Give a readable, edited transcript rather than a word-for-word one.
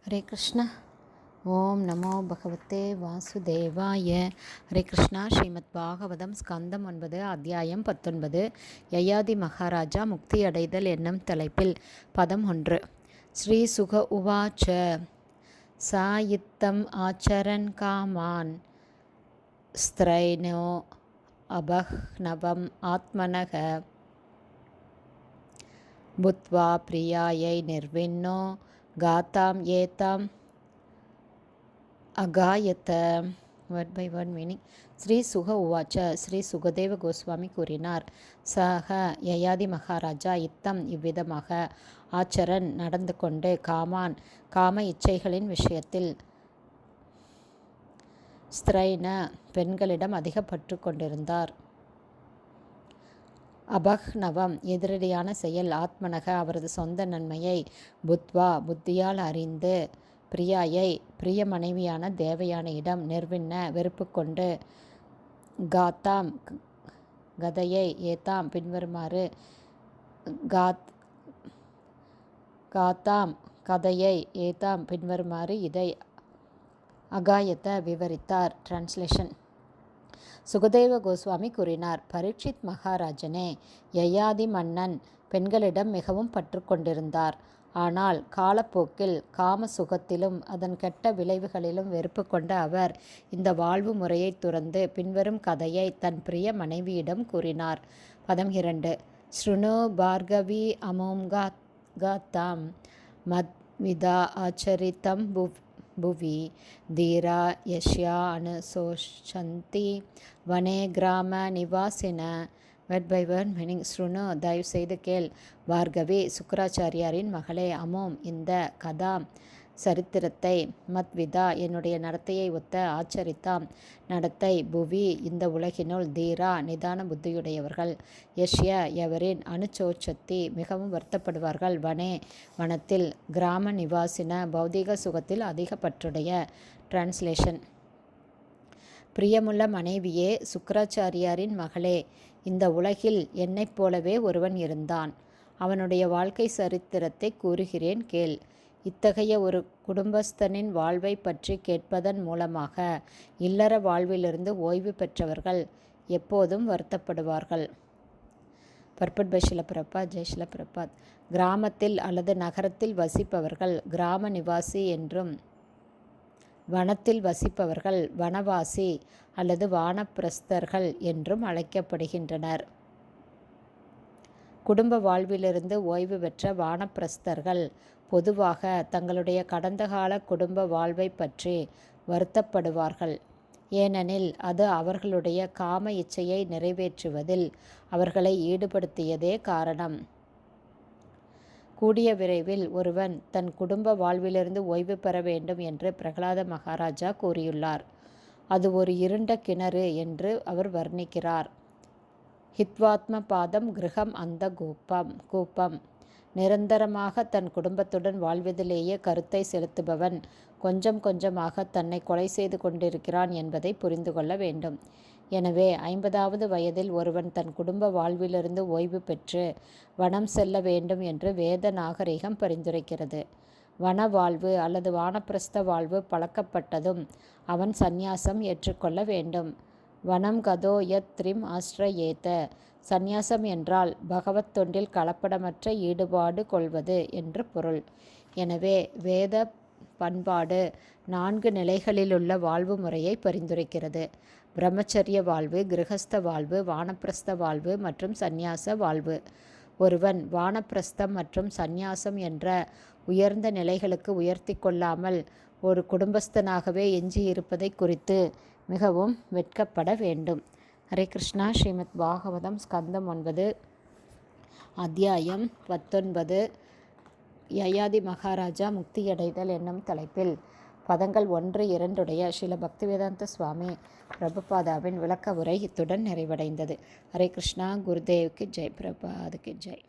ஹரே கிருஷ்ணா. ஓம் நமோ பகவத்தே வாசுதேவாய. ஹரே கிருஷ்ணா. ஸ்ரீமத் பாகவதம் ஸ்கந்தம் 9 அத்தியாயம் 19. யயாதி மகாராஜா முக்தி அடைதல் என்னும் தலைப்பில் பதம் 1. ஸ்ரீ சுக உவாச்ச சாயித்தம் ஆச்சரன் காமான் ஸ்திரைனோ அபஹ்னவம் ஆத்மனக புத்வா பிரியாயை நிர்வின்னோ காத்தாம் ஏதாம் அகாயத்த. Word by word meaning. Shri Shuka உவாச்ச. ஸ்ரீ சுகதேவ கோஸ்வாமி கூறினார். சக யயாதி மகாராஜா இத்தம் இவ்விதமாக ஆச்சரன் நடந்து கொண்டு காமான் காம இச்சைகளின் விஷயத்தில் ஸ்திரைன பெண்களிடம் அதிக பற்று கொண்டிருந்தார். அபஹ்னவம் எதிரடியான செயல், ஆத்மனக அவரது சொந்த நன்மையை, புத்வா புத்தியால் அறிந்து, பிரியாயை பிரிய மனைவியான தேவயானையிடம், நிர்வின்ன வெறுப்பு கொண்டு, காத்தாம் கதையை, ஏதாம் பின்வருமாறு, காத்தாம் கதையை ஏதாம் பின்வருமாறு இதை அகாயத்த விவரித்தார். டிரான்ஸ்லேஷன். சுகதேவ கோஸ்வாமி கூறினார். பரீட்சித் மகாராஜனே, யயாதி மன்னன் பெண்களிடம் மிகவும் பற்று கொண்டிருந்தார். ஆனால் காலப்போக்கில் காம சுகத்திலும் அதன் கெட்ட விளைவுகளிலும் வெறுப்பு கொண்ட அவர் இந்த வாழ்வு முறையை துறந்து பின்வரும் கதையை தன் பிரிய மனைவியிடம் கூறினார். பதம் 2. ஸ்ருணு பார்கவி அமோம் காத்தாம் மத்விதா ஆச்சரித்தம் புவி தீரா யஷ்யா அனுசோஷந்தி வனே கிராம நிவாசின. Word by word meaning. ஸ்ருணு தயவு செய்து கேள். பார்கவி சுக்கராச்சாரியாரின் மகளே. அமோம் இந்த கதாம் சரித்திரத்தை, மத்விதா என்னுடைய நடத்தையை ஒத்த, ஆச்சரித்தாம் நடத்தை, புவி இந்த உலகினுள், தீரா நிதான புத்தியுடையவர்கள், யஷ்ய எவரின், அனுச்சோச்சத்தி மிகவும் வருத்தப்படுவார்கள், வனே வனத்தில், கிராம நிவாசின பௌதீக சுகத்தில் அதிக பற்றுடைய. டிரான்ஸ்லேஷன். பிரியமுள்ள மனைவியே, சுக்கராச்சாரியாரின் மகளே, இந்த உலகில் என்னைப் போலவே ஒருவன் இருந்தான். அவனுடைய வாழ்க்கை சரித்திரத்தை கூறுகிறேன் கேள். இத்தகைய ஒரு குடும்பஸ்தனின் வாழ்வை பற்றி கேட்பதன் மூலமாக இல்லற வாழ்விலிருந்து ஓய்வு பெற்றவர்கள் எப்போதும் வருத்தப்படுவார்கள். பர்பட் பை ஷில பிரபாத். ஜெய் ஷில பிரபாத். கிராமத்தில் அல்லது நகரத்தில் வசிப்பவர்கள் கிராம நிவாசி என்றும், வனத்தில் வசிப்பவர்கள் வனவாசி அல்லது வானப்பிரஸ்தர்கள் என்றும் அழைக்கப்படுகின்றனர். குடும்ப வாழ்விலிருந்து ஓய்வு பெற்ற வானப்பிரஸ்தர்கள் பொதுவாக தங்களுடைய கடந்த கால குடும்ப வாழ்வை பற்றி வருத்தப்படுவார்கள். ஏனெனில் அது அவர்களுடைய காம இச்சையை நிறைவேற்றுவதில் அவர்களை ஈடுபடுத்தியதே காரணம். கூடிய விரைவில் ஒருவன் தன் குடும்ப வாழ்விலிருந்து ஓய்வு பெற வேண்டும் என்று பிரகலாத மகாராஜா கூறியுள்ளார். அது ஒரு இருண்ட கிணறு என்று அவர் வர்ணிக்கிறார். ஹித்வாத்ம பாதம் கிரகம் அந்த கூப்பம். நிரந்தரமாக தன் குடும்பத்துடன் வாழ்வதிலேயே கருத்தை செலுத்துபவன் கொஞ்சம் கொஞ்சமாக தன்னை கொலை செய்து கொண்டிருக்கிறான் என்பதை புரிந்து கொள்ள வேண்டும். எனவே 50வது வயதில் ஒருவன் தன் குடும்ப வாழ்விலிருந்து ஓய்வு பெற்று வனம் செல்ல வேண்டும் என்று வேத நாகரிகம் பரிந்துரைக்கிறது. வன வாழ்வு அல்லது வானப்பிரஸ்த வாழ்வு பழக்கப்பட்டதும் அவன் சந்நியாசம் ஏற்றுக்கொள்ள வேண்டும். வனம் கதோ யத் த்ரிம் ஆஸ்ரயேத. சந்நியாசம் என்றால் பகவத் தொண்டில் கலப்படமற்ற ஈடுபாடு கொள்வது என்று பொருள். எனவே வேத பண்பாடு 4 நிலைகளிலுள்ள வாழ்வு முறையை பரிந்துரைக்கிறது. பிரம்மச்சரிய வாழ்வு, கிரகஸ்த வாழ்வு, வானப்பிரஸ்த வாழ்வு மற்றும் சந்நியாச வாழ்வு. ஒருவன் வானப்பிரஸ்தம் மற்றும் சந்நியாசம் என்ற உயர்ந்த நிலைகளுக்கு உயர்த்தி கொள்ளாமல் ஒரு குடும்பஸ்தனாகவே எஞ்சியிருப்பதை குறித்து மிகவும் வெட்கப்பட வேண்டும். ஹரே கிருஷ்ணா. ஸ்ரீமத் பாகவதம் ஸ்கந்தம் 9 அத்தியாயம் 19 யயாதி மகாராஜா முக்தியடைதல் என்னும் தலைப்பில் பதங்கள் 1-2 ஸ்ரீல பக்திவேதாந்த சுவாமி பிரபுபாதாவின் விளக்க உரை இத்துடன் நிறைவடைந்தது. ஹரே கிருஷ்ணா. குருதேவ்க்கு ஜெய். பிரபாதுக்கு ஜெய்.